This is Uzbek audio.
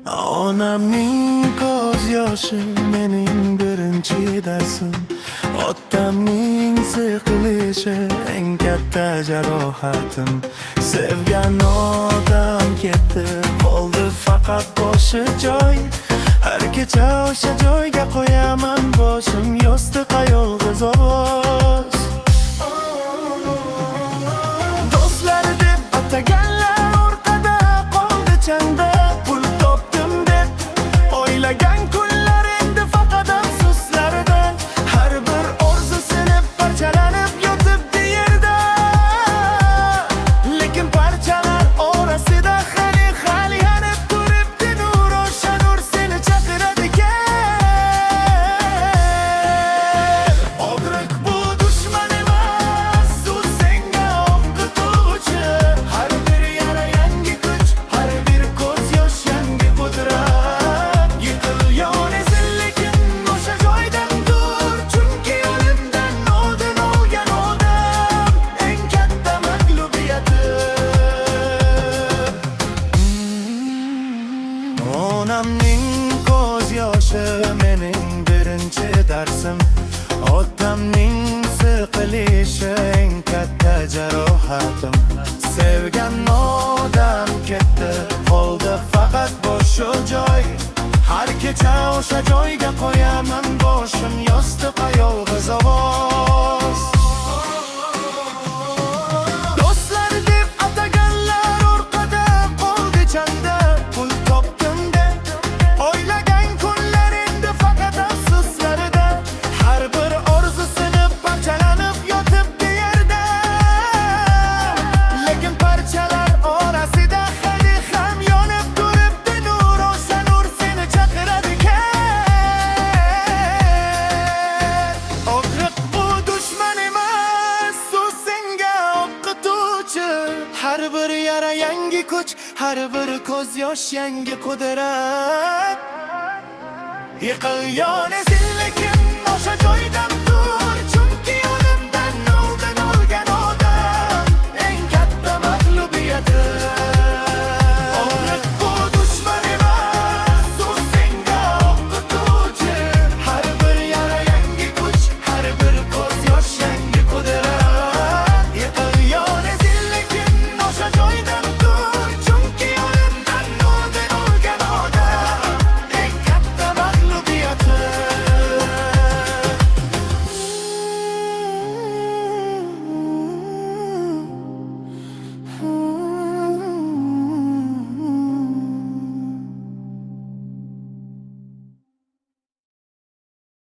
Onamning ko'z yoshi mening birinchi darsim. Otamning siqilishi eng katta jarohatim. Sevgan odam ketdi, qoldi faqat boshi joy. Har kecha o'sha joyga qo'yaman boshim, yostiqqa yolg'iz ovoz. Do'stlar deb ataganlar orqada qoldi changda. Pul topdim deb o'ylagan kunlar endi faqat afsuslarda. Har bir orzu sinib parchalanib yotibdi yerda. Lekin parchalar orasida hali yanib turibdi nur, o'sha nur seni chaqiradigan. Og'riq bu dushman emas, u senga o'qituvchi. Har bir yara yangi kuch, har bir ko'z yosh yangi qudrat. Yiqilgan ezilligim o'sha joydan dur, chunki o'limdan oldin olgan odam eng katta mag'lubiyatim. Onamning ko'z yoshi mening birinchi darsim. Otamning siqilishi eng katta jarohatim. Sevgan odam ketdi, qoldi faqat bo'sh joy. Har kecha o'sha joyga qo'yaman boshim, yostiqqa yolg'iz ovoz. Do'stlar deb ataganlar orqada qoldi changda. Pul topdim deb o'ylagan kunlar endi faqat afsuslarda. Har bir orzu sinib parchalanib yotibdi yerda. Lekin parchalar orasida hali ham yonib turibdi nur, o'sha nur seni chaqiradigan. Og'riq bu dushman emas, u senga o'qituvchi. Har bir yara yangi kuch, har bir ko'z yosh yangi qudrat. Yiqilgan ezilligim o'sha joydan dur,